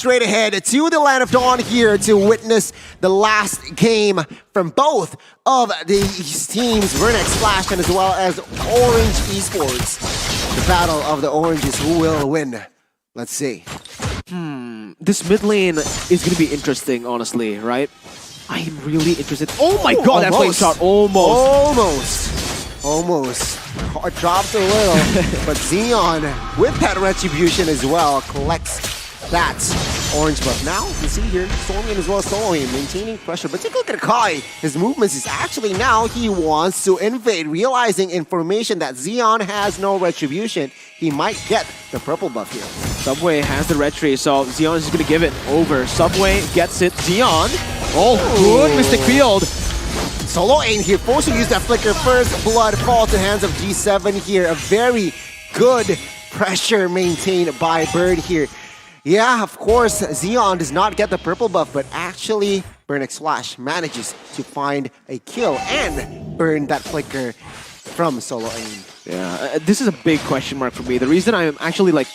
straight ahead to the Land of Dawn here to witness the last game from both of these teams, Vernex Flash and as well as Orange Esports. The battle of the Oranges, who will win? Let's see. This mid lane is going to be interesting, honestly, right? I am really interested. Oh my god, that flame shot Almost. Heart drops a little, but Xeon, with that retribution as well, collects that orange buff. Now, you can see here, Stormy as well as Soloim maintaining pressure. But take a look at Kai. His movements is actually now he wants to invade, realizing information that Xeon has no retribution. He might get the purple buff here. Subway has the retry, so Xeon is just going to give it over. Subway gets it. Xeon. Oh, good Mystic Field. Solo aim here, forced to use that flicker first. Blood falls to the hands of G7 here. A very good pressure maintained by Bird here. Yeah, of course, Xeon does not get the purple buff, but actually, Vernex Flash manages to find a kill and burn that flicker from Solo aim. Yeah, this is a big question mark for me. The reason I'm actually like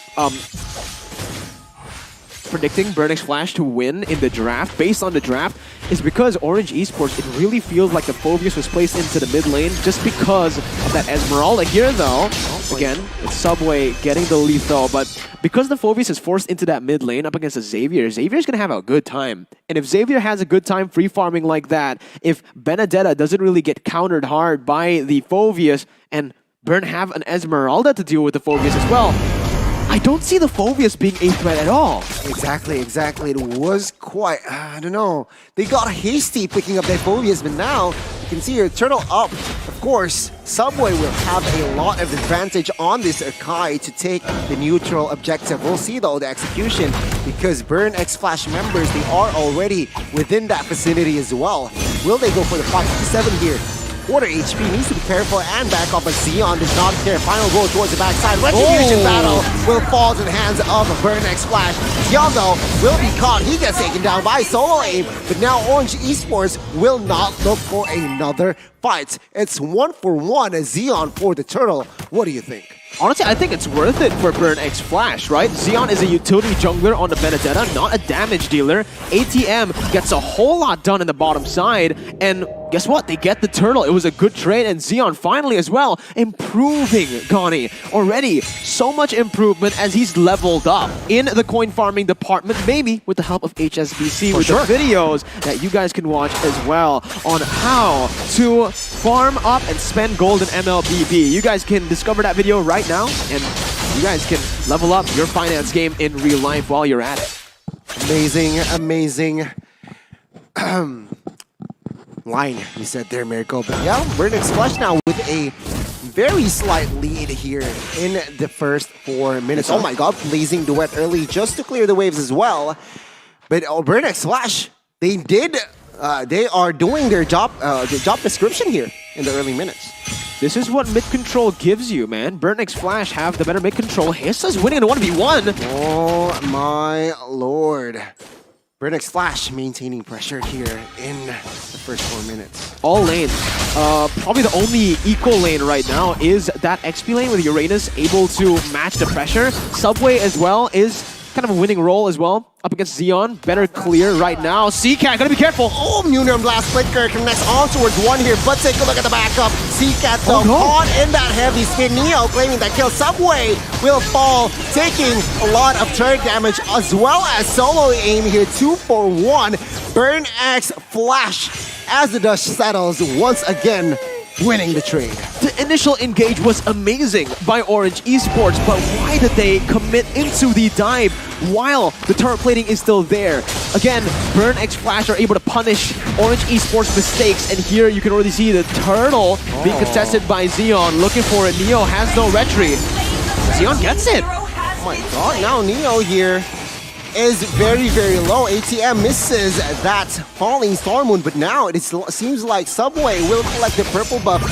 predicting Vernex Flash to win in the draft, based on the draft, is because Orange Esports, it really feels like the Phobius was placed into the mid lane just because of that Esmeralda here, though. Again, it's Subway getting the lethal, but because the Phobius is forced into that mid lane up against a Xavier, Xavier's gonna have a good time. And if Xavier has a good time free farming like that, if Benedetta doesn't really get countered hard by the Phobius, and Burn have an Esmeralda to deal with the Phobius as well, I don't see the Phobius being a threat at all. Exactly. It was quite, I don't know. They got hasty picking up their Phobius, but now you can see here, Turtle up. Of course, Subway will have a lot of advantage on this Akai to take the neutral objective. We'll see though the execution, because Burn X Flash members, they are already within that vicinity as well. Will they go for the fight? 7 here. Quarter HP, needs to be careful and back off, but Xeon does not care. Final goal towards the backside. Retribution battle will fall to the hands of Burn X Flash. Xeon though will be caught. He gets taken down by Solo Aim, but now Orange Esports will not look for another fight. It's 1-for-1 as Xeon for the Turtle. What do you think? Honestly, I think it's worth it for Burn X Flash, right? Xeon is a utility jungler on the Benedetta, not a damage dealer. ATM gets a whole lot done in the bottom side, and guess what? They get the Turtle. It was a good trade, and Xeon finally as well improving Gani. Already, so much improvement as he's leveled up in the coin farming department, maybe with the help of HSBC, with the videos that you guys can watch as well on how to farm up and spend gold in MLBB. You guys can discover that video right now, and you guys can level up your finance game in real life while you're at it. Amazing. Line, you said there, Miracle. But yeah, Vernex Flash now with a very slight lead here in the first 4 minutes. Oh my god, blazing duet early just to clear the waves as well. But Vernex Flash, they are doing their job description here in the early minutes. This is what mid control gives you, man. Vernex Flash have the better mid control. Hissa's winning in a 1v1. Oh my lord. Vernex Flash maintaining pressure here in the first 4 minutes. All lanes. Probably the only equal lane right now is that XP lane with Uranus able to match the pressure. Subway as well is kind of a winning role as well. Up against Xeon, better clear right now. CCat, gotta be careful. Oh, Munir Blast Flicker connects on towards one here, but take a look at the backup. CCat though, caught in that heavy spin. Neo claiming that kill. Subway will fall, taking a lot of turret damage as well as Solo Aim here. 2-for-1. Burn X Flash as the dust settles once again, winning the trade. The initial engage was amazing by Orange Esports, but why did they commit into the dive while the turret plating is still there? Again, Burn X Flash are able to punish Orange Esports' mistakes, and here you can already see the turtle being contested by Xeon, looking for it. Neo has no retry. Xeon gets it. Oh my god, now Neo here is very low. ATM misses that falling Stormwind, but now it seems like Subway will collect the purple buff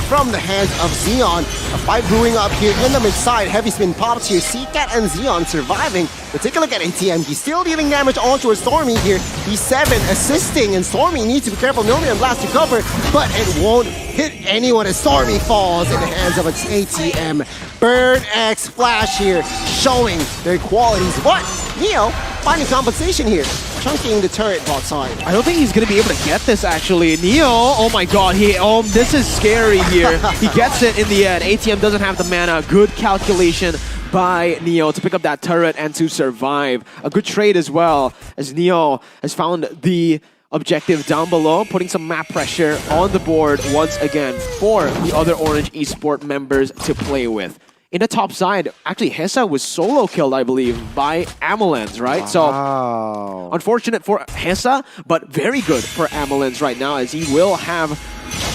from the hands of Xeon. A fight brewing up here in the mid side. Heavy spin pops here. CCat and Xeon surviving. But take a look at ATM. He's still dealing damage onto Stormy here. He's 7 assisting, and Stormy needs to be careful. Million Blast to cover, but it won't hit anyone as Stormy falls in the hands of its ATM. Burn X Flash here showing their qualities, but Neo finding compensation here. Chunking the turret bot side. I don't think he's going to be able to get this, actually. Neo, oh my god, this is scary here. He gets it in the end. ATM doesn't have the mana. Good calculation by Neo to pick up that turret and to survive. A good trade as well, as Neo has found the objective down below, putting some map pressure on the board once again for the other Orange Esports members to play with. In the top side, actually, Hessa was solo killed, I believe, by Amelens, right? Wow. So, unfortunate for Hessa, but very good for Amelens right now, as he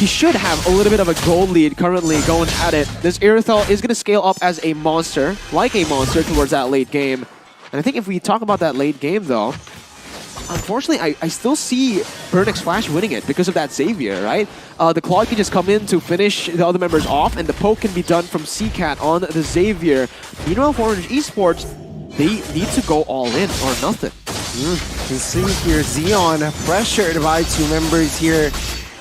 should have a little bit of a gold lead currently going at it. This Irithel is going to scale up as a monster, towards that late game. And I think if we talk about that late game, though, unfortunately, I still see Burnix Flash winning it because of that Xavier, right? The Claude can just come in to finish the other members off, and the poke can be done from CCAT on the Xavier. Meanwhile, for Orange Esports, they need to go all in or nothing. You can see here, Xeon pressured by two members here.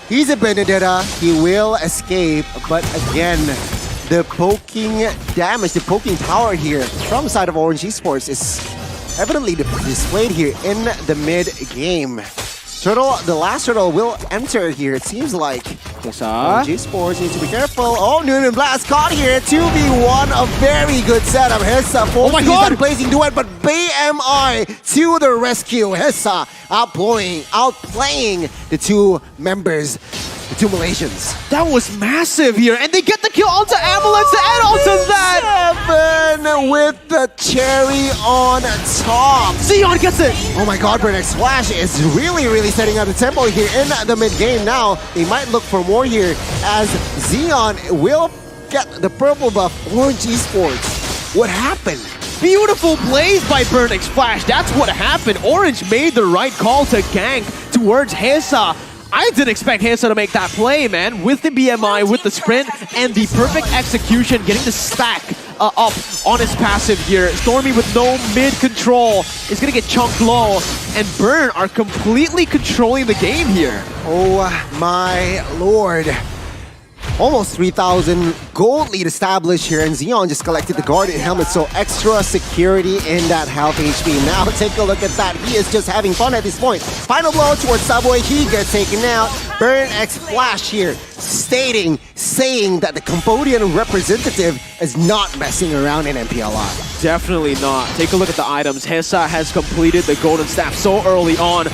He's a Benedetta, he will escape, but again, the poking damage, the poking power here from the side of Orange Esports is evidently displayed here in the mid-game. Turtle, the last turtle will enter here, it seems like. Orange Esports needs to be careful. Oh, Noonan Blast caught here. 2v1, a very good setup. Hessa, oh my god, blazing duet, but BMI to the rescue. Hessa outplaying the two members. The two Malaysians. That was massive here, and they get the kill onto Amelens to add on to that! 7 with the cherry on top. Xeon gets it! Oh my god, Burnix Flash is really setting out the tempo here in the mid-game now. They might look for more here as Xeon will get the purple buff. Orange Esports. What happened? Beautiful plays by Burnix Flash. That's what happened. Orange made the right call to gank towards Hessa. I didn't expect Hessa to make that play, man. With the BMI, with the sprint, and the perfect execution, getting the stack up on his passive here. Stormy with no mid-control is going to get chunked low, and Burn are completely controlling the game here. Oh my lord. Almost 3,000 gold lead established here, and Xeon just collected the Guardian Helmet, so extra security in that health HP. Now take a look at that. He is just having fun at this point. Final blow towards Subway. He gets taken out. Burnix Flash here saying that the Cambodian representative is not messing around in MPLI. Definitely not. Take a look at the items. Hessa has completed the Golden Staff so early on.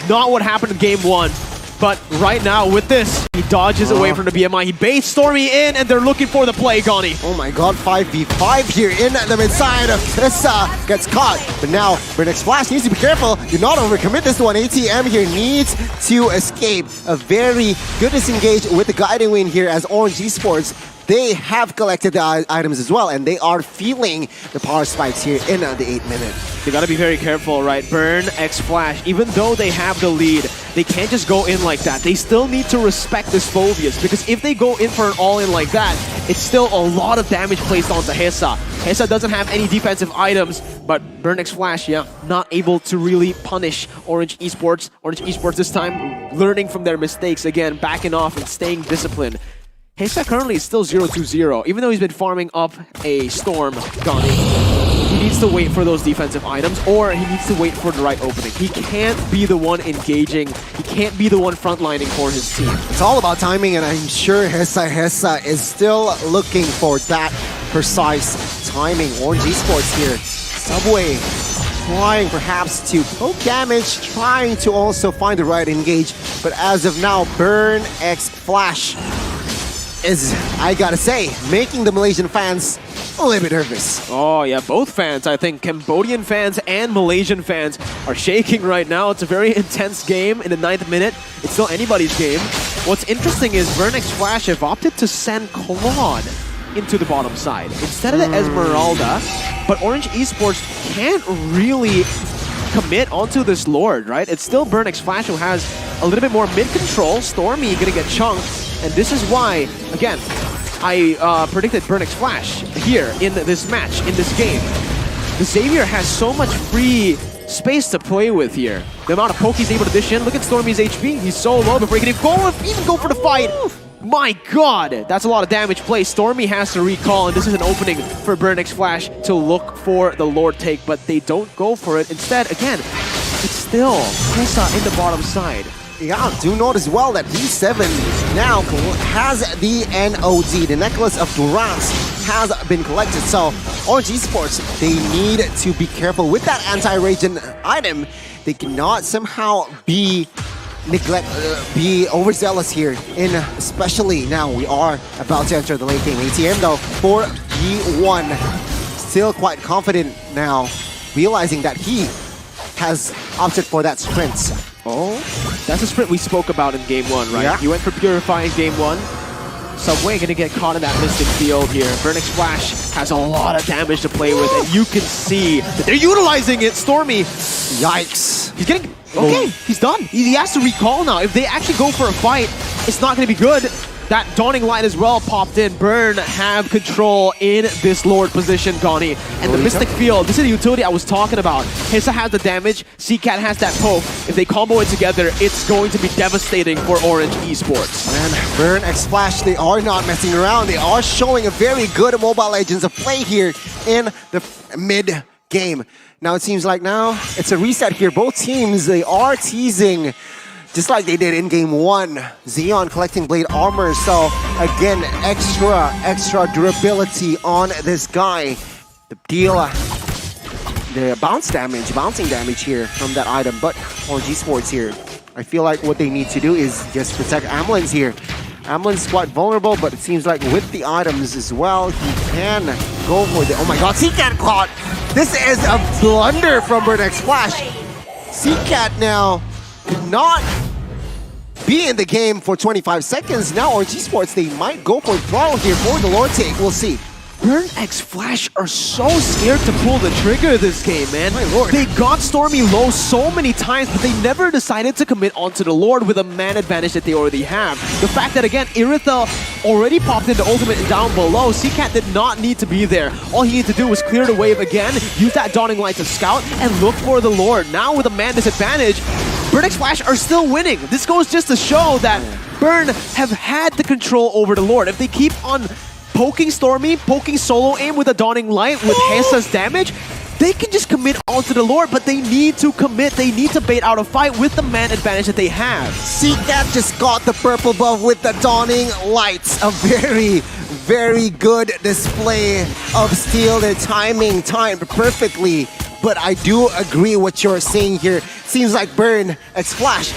Not what happened in Game 1. But right now, with this, he dodges away from the BMI. He baits Stormy in, and they're looking for the play, Gani. Oh my god, 5v5 here in the mid side of Hessa gets caught. But now, Burnix Flash needs to be careful. Do not overcommit this one. ATM here needs to escape. A very good disengage with the guiding win here as Orange Esports. They have collected the items as well, and they are feeling the power spikes here in the 8 minute. They gotta be very careful, right? Burnix Flash, even though they have the lead, they can't just go in like that. They still need to respect this Phobius, because if they go in for an all-in like that, it's still a lot of damage placed onto Hessa. Hessa doesn't have any defensive items, but Burnix Flash, yeah, not able to really punish Orange Esports. Orange Esports this time learning from their mistakes again, backing off and staying disciplined. Hessa currently is still 0-2-0, even though he's been farming up a Storm, Gani. He needs to wait for those defensive items, or he needs to wait for the right opening. He can't be the one engaging. He can't be the one frontlining for his team. It's all about timing, and I'm sure Hessa is still looking for that precise timing. Orange Esports here. Subway trying perhaps to poke damage, trying to also find the right engage. But as of now, Burnix Flash is, I gotta say, making the Malaysian fans a little bit nervous. Oh yeah, both fans, I think Cambodian fans and Malaysian fans are shaking right now. It's a very intense game in the 9th minute. It's still anybody's game. What's interesting is Burnix Flash have opted to send Claude into the bottom side instead of the Esmeralda, but Orange Esports can't really commit onto this Lord, right? It's still Burnix Flash who has a little bit more mid-control. Stormy gonna get chunked, and this is why, again, I predicted Burnix Flash here in this match, in this game. The Xavier has so much free space to play with here. The amount of poke he's able to dish in. Look at Stormy's HP. He's so low before he can even go for the fight. My God, that's a lot of damage play. Stormy has to recall, and this is an opening for Burn X Flash to look for the Lord take, but they don't go for it. Instead, again, it's still Hessa in the bottom side. Yeah, do note as well that D7 now has the NOD. The Necklace of Durance has been collected. So Orage Esports, they need to be careful with that anti-radiant item. They cannot somehow be overzealous here, especially now we are about to enter the late game. ATM though for B1, still quite confident now, realizing that he has opted for that sprint. Oh, that's a sprint we spoke about in game 1, right? Yeah. You went for Purify in game 1. Subway gonna get caught in that Mystic Field here. Burn X Flash has a lot of damage to play with, and you can see that they're utilizing it. Stormy, Yikes. he's getting... Okay, he's done. He has to recall now. If they actually go for a fight, it's not gonna be good. That Dawning Light as well popped in. Burn have control in this Lord position, Gani. And the Mystic Field, this is the utility I was talking about. Hessa has the damage, CCAT has that poke. If they combo it together, it's going to be devastating for Orage Esports. Man, Burn X Flash, they are not messing around. They are showing a very good Mobile Legends of play here in the mid game. Now it seems like now it's a reset here. Both teams, they are teasing just like they did in game 1. Xeon collecting Blade Armor, so again, extra durability on this guy. The deal, the bouncing damage here from that item, but Orage Esports here, I feel like what they need to do is just protect Ambulance here. Ambulance is quite vulnerable, but it seems like with the items as well, he can go for the... Oh my god, CCAT caught! This is a blunder from Burn X Flash. CCAT now not be in the game for 25 seconds. Now Orage Esports, they might go for throttle here for the Lord take. We'll see. Burn X Flash are so scared to pull the trigger this game, man. My lord. They got Stormy low so many times, but they never decided to commit onto the Lord with a man advantage that they already have. The fact that, again, Iritha already popped into ultimate and down below. CCAT did not need to be there. All he needed to do was clear the wave again, use that Dawning Light to scout, and look for the Lord. Now with a man disadvantage, Burn X Flash are still winning. This goes just to show that Burn have had the control over the Lord. If they keep on poking Stormy, poking solo aim with a Dawning Light with Hessa's damage, they can just commit onto the Lord, but they need to commit. They need to bait out a fight with the man advantage that they have. CCAT just got the purple buff with the Dawning Lights. A very good display of steel. Their timing timed perfectly. But I do agree what you're saying here. Seems like Burn X Flash,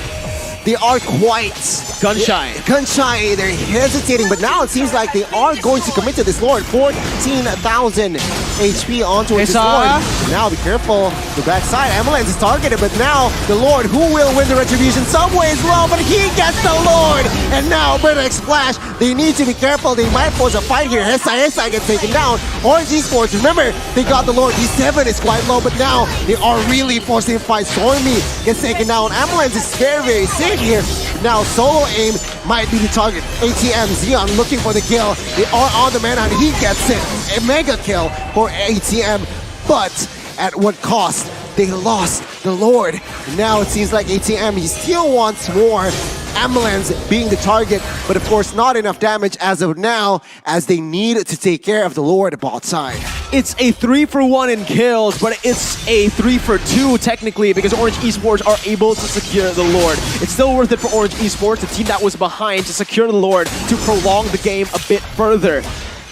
they are quite gun-shy. Gun-shy, they're hesitating, but now it seems like they are going to commit to this Lord. 14,000 HP onto this Lord. Now be careful, the backside, Ambulance is targeted, but now the Lord, who will win the Retribution? Subway as well, but he gets the Lord! And now Burn X Flash, they need to be careful, they might force a fight here. Hessa gets taken down. Orage Esports, remember, they got the Lord, D7 is quite low, but now they are really forcing a fight. Stormy gets taken down. Ambulance is very safe here. Now solo aim might be the target. ATM, Xeon looking for the kill. They are on the man and he gets it. A mega kill for ATM, but at what cost? They lost the Lord. Now it seems like ATM, he still wants more. Ambulance being the target, but of course not enough damage as of now, as they need to take care of the Lord bot side. It's a 3-for-1 in kills, but it's a 3-for-2 technically, because Orage Esports are able to secure the Lord. It's still worth it for Orage Esports, the team that was behind, to secure the Lord, to prolong the game a bit further.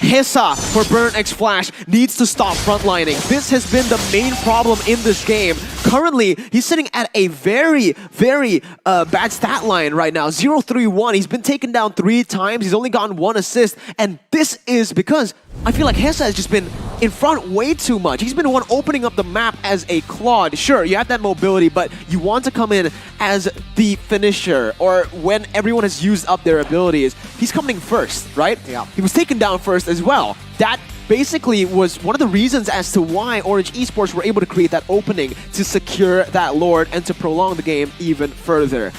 Hessa for Burn X Flash needs to stop frontlining. This has been the main problem in this game. Currently, he's sitting at a very bad stat line right now. 0-3-1. He's been taken down 3 times. He's only gotten 1 assist. And this is because I feel like Hessa has just been in front way too much. He's been the one opening up the map as a Claude. Sure, you have that mobility, but you want to come in as the finisher, or when everyone has used up their abilities. He's coming first, right? Yeah. He was taken down first as well. That basically was one of the reasons as to why Orage Esports were able to create that opening to secure that Lord and to prolong the game even further.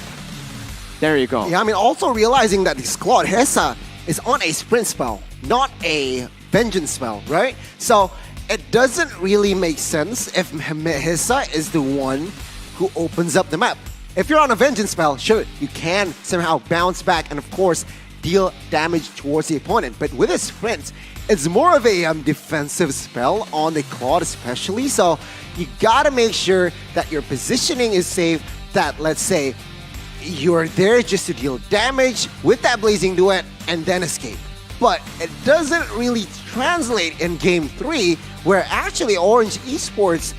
There you go. Yeah, I mean, also realizing that this Claude Hessa is on a sprint spell, not a vengeance spell, right? So it doesn't really make sense if Hessa is the one who opens up the map. If you're on a vengeance spell, sure, you can somehow bounce back and of course deal damage towards the opponent. But with a sprint, it's more of a defensive spell on the Claude especially. So you gotta make sure that your positioning is safe, that let's say you're there just to deal damage with that Blazing Duet and then escape. But it doesn't really translate in Game 3, where actually Orange Esports,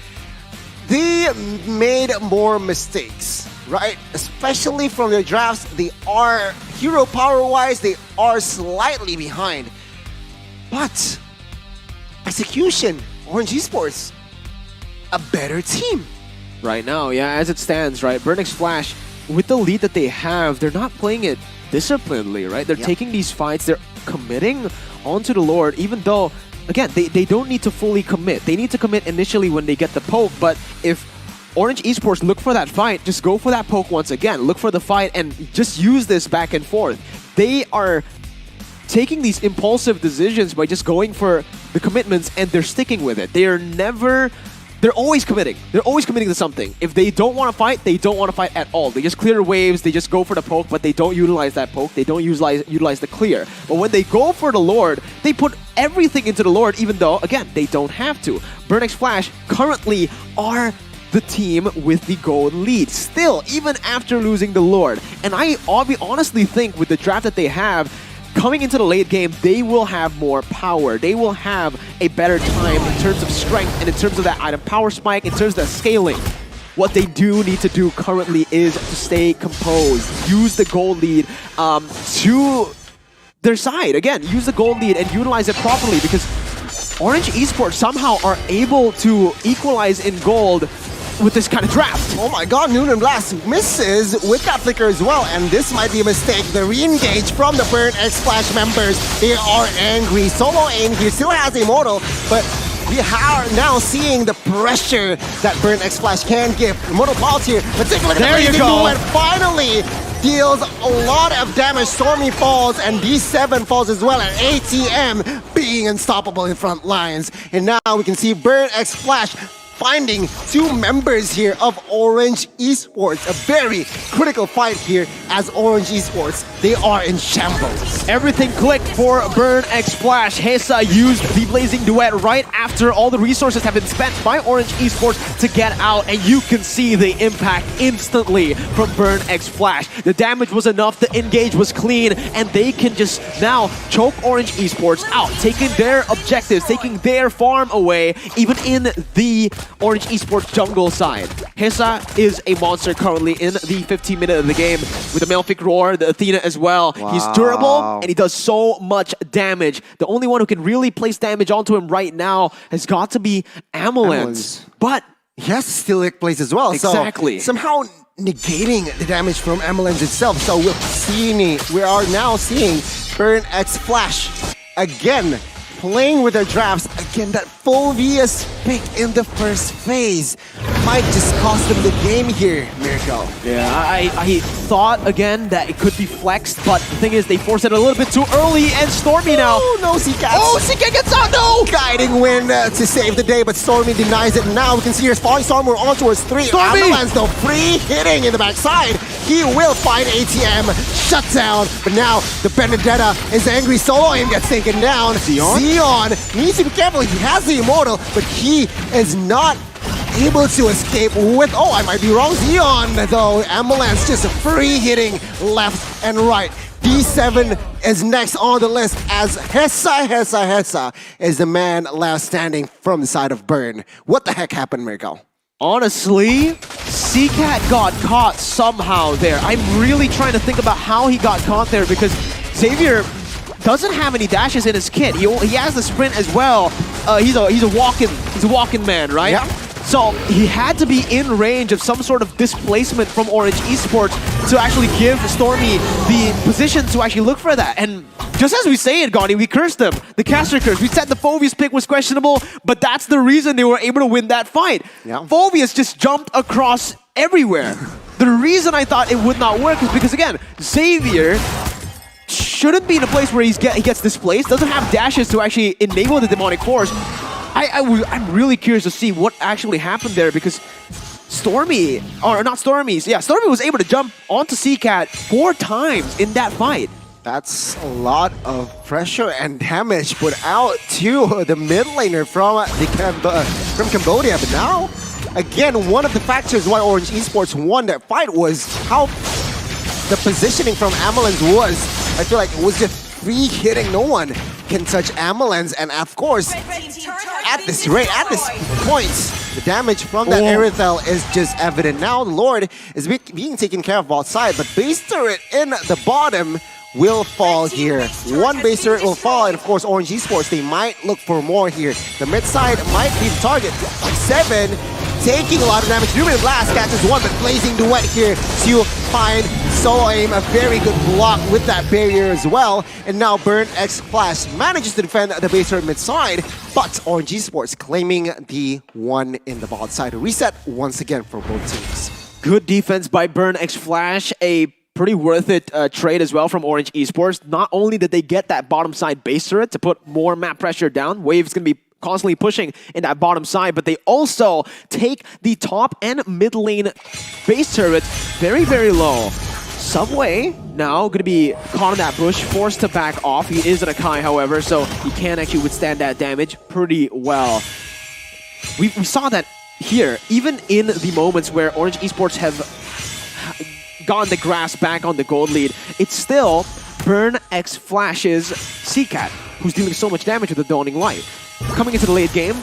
they made more mistakes, right? Especially from their drafts, they are, hero power-wise, they are slightly behind. But execution, Orange Esports, a better team. Right now, yeah, as it stands, right, Burnix Flash, with the lead that they have, they're not playing it disciplinedly, right? They're taking these fights, they're committing onto the Lord, even though, again, they don't need to fully commit. They need to commit initially when they get the poke, but if Orange Esports look for that fight, just go for that poke once again. Look for the fight and just use this back and forth. They are taking these impulsive decisions by just going for the commitments and they're sticking with it. They're always committing. They're always committing to something. If they don't want to fight, they don't want to fight at all. They just clear waves, they just go for the poke, but they don't utilize that poke. They don't utilize the clear. But when they go for the Lord, they put everything into the Lord, even though, again, they don't have to. Burnix Flash currently are the team with the gold lead. Still, even after losing the Lord. And I honestly think with the draft that they have, coming into the late game, they will have more power. They will have a better time in terms of strength and in terms of that item power spike, in terms of the scaling. What they do need to do currently is to stay composed. Use the gold lead to their side. Again, use the gold lead and utilize it properly, because Orange Esports somehow are able to equalize in gold with this kind of draft. Oh my god, Noonan Blast misses with that flicker as well, and this might be a mistake. The re-engage from the Burnix Flash members, they are angry. Solo Aim here still has Immortal, but we are now seeing the pressure that Burnix Flash can give. Immortal Pulse here, but take a look at the Blazing Duet. Finally deals a lot of damage. Stormy falls, and D7 falls as well, and ATM being unstoppable in front lines. And now we can see Burnix Flash finding two members here of Orange Esports. A very critical fight here as Orange Esports, they are in shambles. Everything clicked for Burnix Flash. Hesa used the Blazing Duet right after all the resources have been spent by Orange Esports to get out, and you can see the impact instantly from Burnix Flash. The damage was enough, the engage was clean, and they can just now choke Orange Esports out, taking their objectives, taking their farm away, even in the Orange Esports jungle side. Hesa is a monster currently in the 15th minute of the game with the Malefic Roar, the Athena as well. Wow. He's durable and he does so much damage. The only one who can really place damage onto him right now has got to be Amelance. But he has Steelic plays as well. Exactly. So somehow negating the damage from Amelance itself. So we are now seeing Burnix Flash again playing with their drafts. Again, that Phoveus pick in the first phase might just cost them the game here, Mirko. yeah, I thought again that it could be flexed, but the thing is they forced it a little bit too early, and Stormy now. Oh, no, Seacat. Oh, Seacat gets out, no! Guiding win to save the day, but Stormy denies it. Now we can see her falling Storm. We're on towards 3. Stormy! Amelance, though, free hitting in the backside. He will find ATM, shut down, but now the Benedetta is angry. Solo Aim gets taken down. Zeon needs to be careful. He has the Immortal, but he is not able to escape with, oh, I might be wrong, Zeon, though. Amelance just free hitting left and right. D7 is next on the list as Hesa is the man last standing from the side of Burn. What the heck happened, Mirko? Honestly, Seacat got caught somehow there. I'm really trying to think about how he got caught there, because Xavier doesn't have any dashes in his kit. He has the sprint as well. He's a walking man, right? Yeah. So he had to be in range of some sort of displacement from Orange Esports to actually give Stormy the position to actually look for that. And just as we say it, Gani, we cursed them. The caster curse. We said the Phoveus pick was questionable, but that's the reason they were able to win that fight. Yeah. Phoveus just jumped across everywhere. The reason I thought it would not work is because, again, Xavier shouldn't be in a place where he gets displaced, doesn't have dashes to actually enable the demonic force. I'm really curious to see what actually happened there, because Stormy was able to jump onto Seacat 4 times in that fight. That's a lot of pressure and damage put out to the mid laner from Cambodia. But now, again, one of the factors why Orange Esports won that fight was how the positioning from Amelens was. I feel like it was just free hitting. No one can touch Amelens, and of course, at this rate, at this point, the damage from that Aerithel is just evident. Now the Lord is being taken care of outside, but base turret in the bottom will fall here. One base turret will fall, and of course Orange Esports, they might look for more here. The mid side might be the target. 7 taking a lot of damage. Lumen Blast catches one, but Blazing Duet here to find Solo Aim. A very good block with that barrier as well. And now Burn X Flash manages to defend the base turret mid side, but Orange Esports claiming the one in the bot side. Reset once again for both teams. Good defense by Burn X Flash. A pretty worth it trade as well from Orange Esports. Not only did they get that bottom side base turret to put more map pressure down, Wave's going to be constantly pushing in that bottom side, but they also take the top and mid lane base turret very, very low. Subway now going to be caught in that bush, forced to back off. He is an Akai, however, so he can actually withstand that damage pretty well. We saw that here, even in the moments where Orange Esports have gotten the grasp back on the gold lead, it's still Burn X Flash's Seacat, who's dealing so much damage with the Dawning Light. Coming into the late game,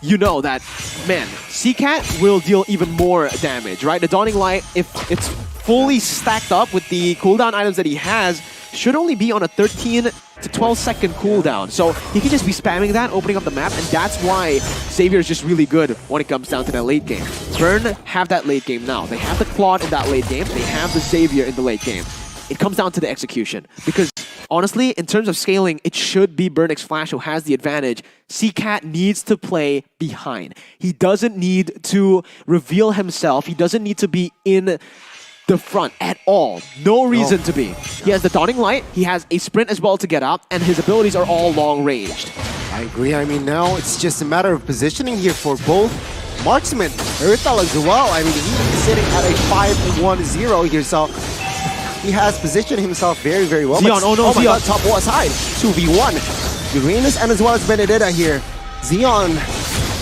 you know that, man, Seacat will deal even more damage, right? The Dawning Light, if it's fully stacked up with the cooldown items that he has, should only be on a 13 to 12 second cooldown. So he can just be spamming that, opening up the map, and that's why Xavier is just really good when it comes down to that late game. Burn have that late game now. They have the Claude in that late game. They have the Xavier in the late game. It comes down to the execution. Because honestly, in terms of scaling, it should be Burn X Flash who has the advantage. Seacat needs to play behind. He doesn't need to reveal himself. He doesn't need to be in the front at all. No reason to be. He has the Dawning Light, he has a sprint as well to get up, and his abilities are all long-ranged. I agree. I mean, now it's just a matter of positioning here for both marksmen. Earthal as well. I mean, he's sitting at a 5-1-0 here, so he has positioned himself very, very well. Xeon, oh no, my Xeon. God, top wall side, 2v1. Uranus and as well as Benedetta here. Xeon,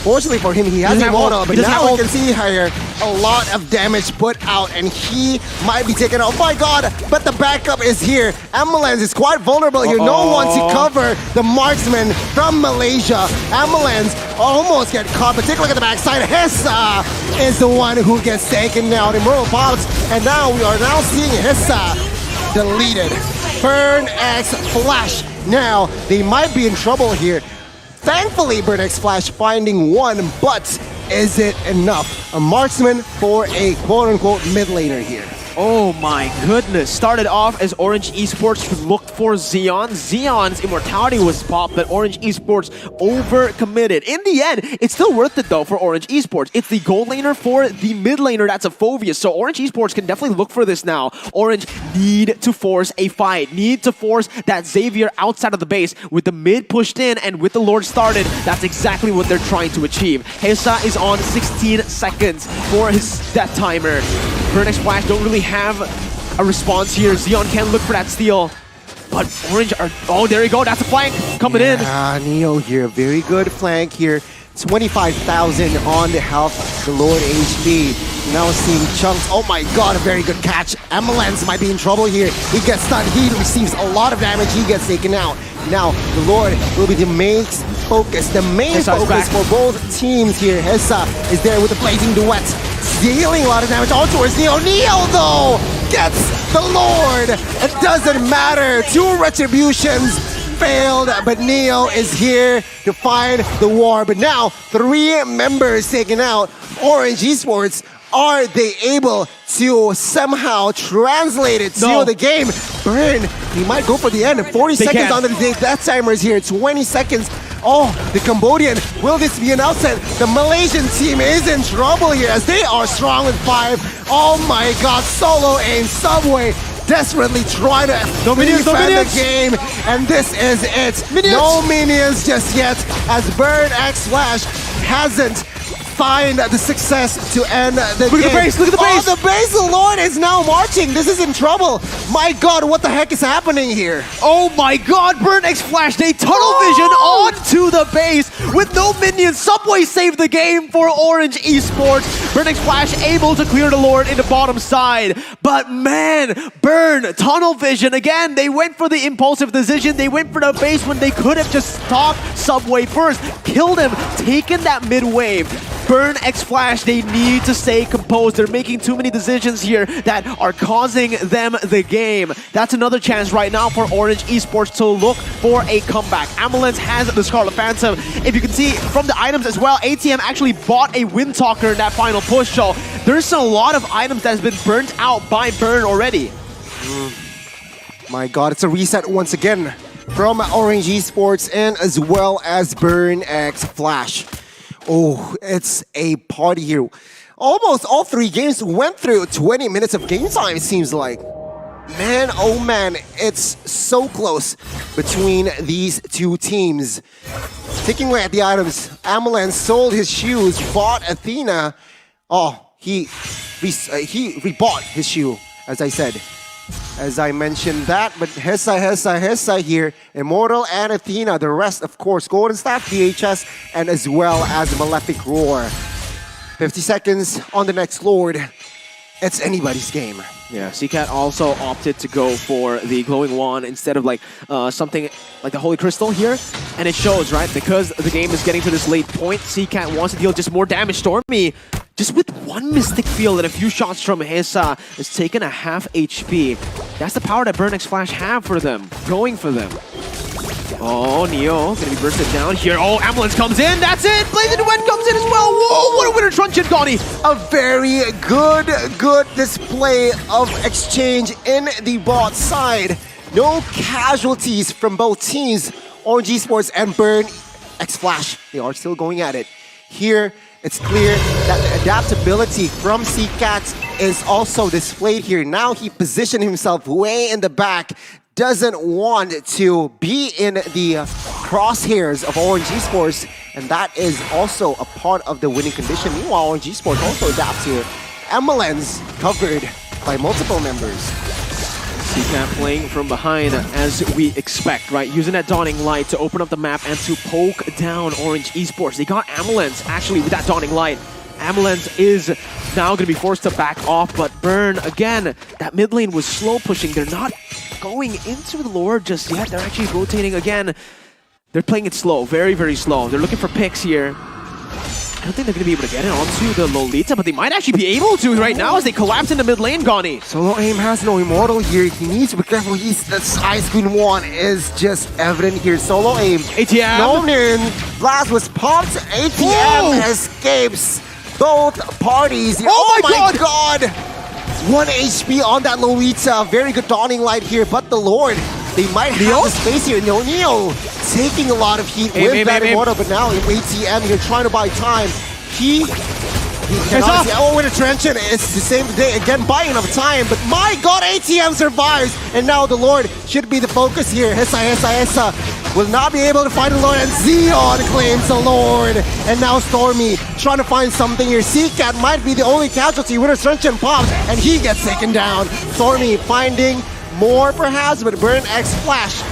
fortunately for him, he has a mono, but now we can see here a lot of damage put out, and he might be taken out. Oh my God, but the backup is here. Amelens is quite vulnerable here. No one to cover the marksman from Malaysia. Amelens almost get caught, but take a look at the backside. Hissa is the one who gets taken out. Immortal pops, and now we are now seeing Hissa deleted. Burn X Flash. Now, they might be in trouble here. Thankfully, Burn X Flash finding one, but is it enough? A marksman for a quote-unquote mid laner here. Oh my goodness. Started off as Orange Esports looked for Xeon. Xeon's immortality was popped, but Orange Esports overcommitted. In the end, it's still worth it though for Orange Esports. It's the gold laner for the mid laner that's a Phoveus. So Orange Esports can definitely look for this now. Orange need to force a fight. Need to force that Xavier outside of the base. With the mid pushed in and with the Lord started, that's exactly what they're trying to achieve. Hessa is on 16 seconds for his death timer. Burn X Flash don't really have a response here. Xeon can look for that steal, but Orange are... Oh, there you go. That's a flank coming in. Neo here. Very good flank here. 25,000 on the health. The Lord HP. Now seeing Chunks. Oh my God, a very good catch. Amelens might be in trouble here. He gets stunned. He receives a lot of damage. He gets taken out. Now, the Lord will be the main focus. The main focus for both teams here. Hessa is there with the Blazing Duet. Dealing a lot of damage all towards Neo. Neo, though, gets the Lord. It doesn't matter. 2 retributions failed, but Neo is here to find the war. But now, 3 members taken out. Orange Esports, are they able to somehow translate it to the game? Burn, he might go for the end. 40 seconds on the death timers here. 20 seconds. Oh, the Cambodian. Will this be an outset? The Malaysian team is in trouble here as they are strong with 5. Oh my God, Solo Aim, Subway desperately try to defend the game, and this is it. No minions just yet, as Burn X Flash hasn't find the success to end the game. Look at the base, look at the base! Oh, the base, the Lord is now marching. This is in trouble. My God, what the heck is happening here? Oh my God, Burn X Flash, they tunnel vision onto the base with no minions. Subway saved the game for Orange Esports. Burn X Flash able to clear the Lord in the bottom side. But man, Burn, tunnel vision again. They went for the impulsive decision. They went for the base when they could have just stopped Subway first, killed him, taken that mid wave. Burn X Flash, they need to stay composed. They're making too many decisions here that are causing them the game. That's another chance right now for Orange Esports to look for a comeback. Ambulance has the Scarlet Phantom. If you can see from the items as well, ATM actually bought a Wind Talker in that final push, so there's a lot of items that has been burnt out by Burn already. My God, it's a reset once again from Orange Esports and as well as Burn X Flash. Oh, it's a party here. Almost all three games went through 20 minutes of game time, it seems like. Man, oh man, it's so close between these two teams. Taking away at the items, Amalan sold his shoes, bought Athena. Oh, he rebought his shoe, as I said. As I mentioned that, but Hessa here, Immortal and Athena. The rest, of course, Golden Staff, DHS, and as well as Malefic Roar. 50 seconds on the next Lord. It's anybody's game. Yeah, CCAT also opted to go for the Glowing Wand instead of like something like the Holy Crystal here. And it shows, right? Because the game is getting to this late point, CCAT wants to deal just more damage. Stormy, just with one Mystic Field and a few shots from Hessa, is taking a half HP. That's the power that Burn X Flash have for them, going for them. Oh, Neo gonna be bursted down here. Oh, Ambulance comes in. That's it. Blazing Duet comes in as well. Whoa, what a winner truncheon, Goni. A very good display of exchange in the bot side. No casualties from both teams. Orange Esports and Burn X Flash, they are still going at it. Here, it's clear that the adaptability from CCAT is also displayed here. Now he positioned himself way in the back. Doesn't want to be in the crosshairs of Orange Esports, and that is also a part of the winning condition. Meanwhile, Orange Esports also adapts here. Emelen's covered by multiple members. CCAT playing from behind as we expect, right? Using that Dawning Light to open up the map and to poke down Orange Esports. They got Ambulance actually with that Dawning Light. Ambulance is now going to be forced to back off, but Burn, again, that mid lane was slow pushing. They're not going into the Lord just yet. They're actually rotating again. They're playing it slow, very slow. They're looking for picks here. I don't think they're going to be able to get it onto the Lolita, but they might actually be able to right now as they collapse in the mid lane, Goni. Solo Aim has no Immortal here. He needs to be careful. The Ice Queen 1 is just evident here. Solo Aim. ATM. No in. Blast was popped. ATM escapes both parties. Oh my God! 1 HP on that Lolita. Very good Dawning Light here, but the Lord, they might have the space here. Neo taking a lot of heat with that Immortal, but now ATM here trying to buy time. He cannot see. Oh, with a Trenchant, it's the same day. Again, buying enough time, but my God, ATM survives, and now the Lord should be the focus here. Hessa will not be able to find the Lord, and Zeon claims the Lord. And now Stormy trying to find something here. CCAT might be the only casualty. Winner Trenchant pops, and he gets taken down. Stormy finding more perhaps, but Burn X Flash,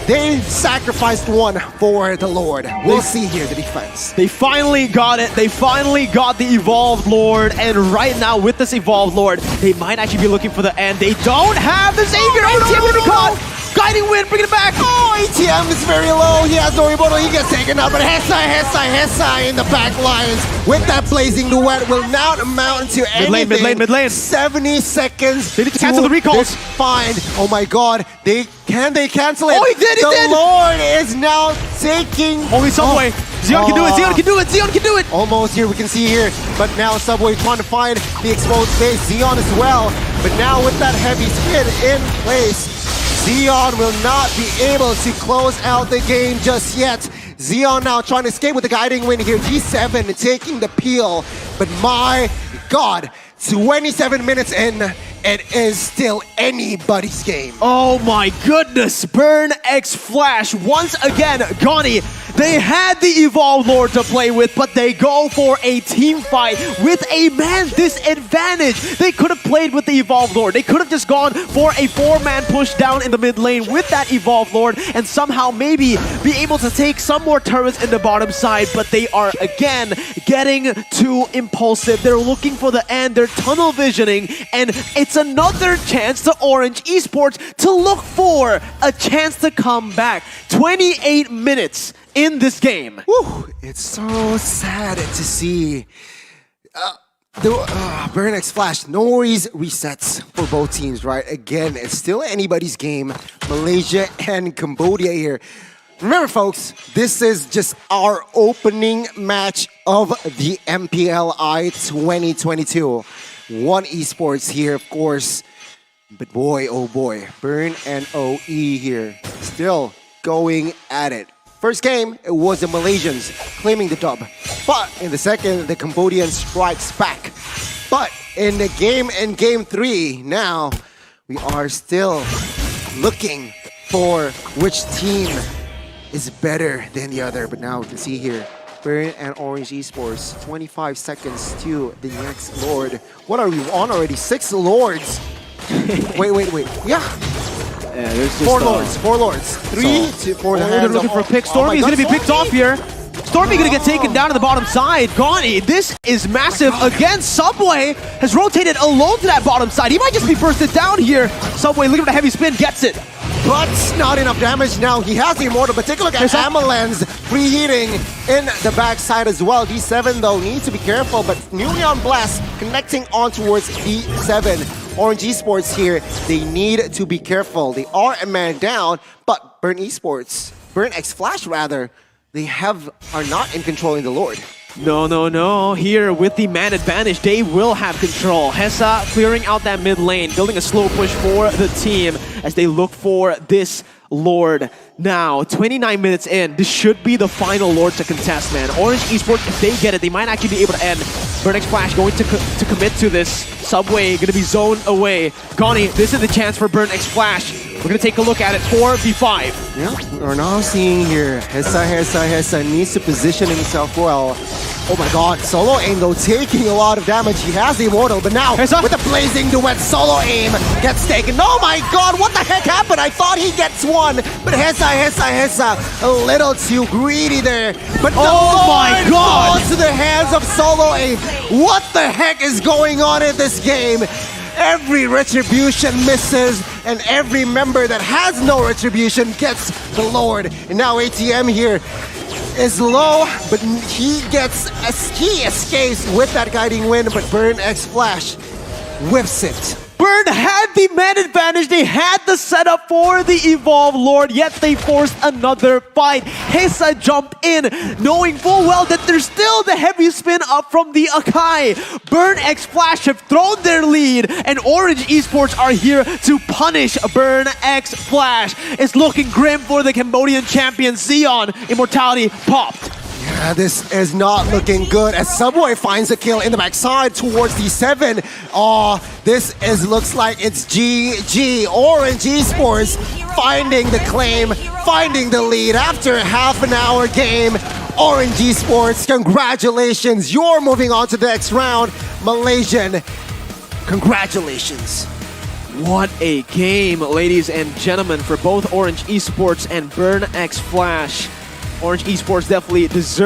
they sacrificed one for the Lord. We'll see here the defense. They finally got it. They finally got the Evolved Lord. And right now with this Evolved Lord, they might actually be looking for the end. They don't have the Savior. ATM gonna be caught. Guiding Wind, bring it back. Oh, ATM is very low. He has no Immortal. He gets taken out. But Hessa in the back lines with that Blazing Duet will not amount to anything. Mid lane. 70 seconds. They need to cancel the recalls. Fine. Oh my God. They cancel it? Oh, he did. The Lord is now taking. Only Subway. Zeon can do it. Zeon can do it. Zeon can do it. Almost here. We can see here. But now Subway trying to find the exposed space. Zeon as well. But now with that heavy skid in place, Zeon will not be able to close out the game just yet. Zeon now trying to escape with the Guiding Wind here. G7 taking the peel. But my God, 27 minutes in, it is still anybody's game. Oh my goodness. Burn X Flash once again, Goni They had the Evolved Lord to play with, but they go for a team fight with a man disadvantage. They could have played with the Evolved Lord. They could have just gone for a 4-man push down in the mid lane with that Evolved Lord and somehow maybe be able to take some more turrets in the bottom side, but they are again getting too impulsive. They're looking for the end. They're tunnel visioning, and it's another chance to Orange Esports to look for a chance to come back. 28 minutes in this game. Whew, it's so sad to see. Burn X Flash, no worries, resets for both teams, right? Again, it's still anybody's game. Malaysia and Cambodia here. Remember, folks, this is just our opening match of the MPLI 2022. One Esports here, of course. But boy, oh boy, Burn and OE here. Still going at it. First game, it was the Malaysians claiming the dub. But in the second, the Cambodian strikes back. But in game 3, now we are still looking for which team is better than the other. But now we can see here, Burn and Orange Esports, 25 seconds to the next Lord. What are we on already? 6 Lords. wait. Yeah. Yeah, there's just four lords. 3 to 4 in the they're hands looking of, for a pick. Stormy is going to be picked off here. Stormy going to get taken down to the bottom side. Gani, this is massive. Again, Subway has rotated alone to that bottom side. He might just be bursted down here. Subway looking for the heavy spin, gets it. But not enough damage now. He has the Immortal, but take a look at Amalan's preheating in the backside as well. D7 though needs to be careful, but Neon Blast connecting on towards D7. Orange Esports here, they need to be careful. They are a man down, but Burn X Flash rather, they are not in control in the Lord. No. Here with the man advantage, they will have control. Hessa clearing out that mid lane, building a slow push for the team as they look for this Lord. Now, 29 minutes in, this should be the final Lord to contest, man. Orange Esports, if they get it, they might actually be able to end. Burn X Flash going to commit to this. Subway going to be zoned away. Gani, this is the chance for Burn X Flash. We're going to take a look at it. 4v5. Yeah, we're now seeing here, Hessa needs to position himself well. Oh my god, Solo Aim though taking a lot of damage. He has the Immortal, but now Hessa with the blazing duet, Solo Aim gets taken. Oh my god, what the heck happened? I thought he gets one, but Hessa, a little too greedy there. But oh my god, falls to the hands of Solo Aim. What the heck is going on in this game? Every retribution misses, and every member that has no retribution gets the Lord. And now ATM here is low, but he escapes with that guiding wind, but Burn X Flash whips it. Burn had the man advantage, they had the setup for the Evolved Lord, yet they forced another fight. Hessa jump in, knowing full well that there's still the heavy spin up from the Akai. Burn X Flash have thrown their lead, and Orange Esports are here to punish Burn X Flash. It's looking grim for the Cambodian champion. Zeon, Immortality popped. Yeah, this is not looking good as Subway finds a kill in the backside towards D7. Oh, looks like it's GG. Orange Esports finding the claim, finding the lead after half an hour game. Orange Esports, congratulations. You're moving on to the next round. Malaysian, congratulations. What a game, ladies and gentlemen, for both Orange Esports and Burn X Flash. Orange Esports definitely deserve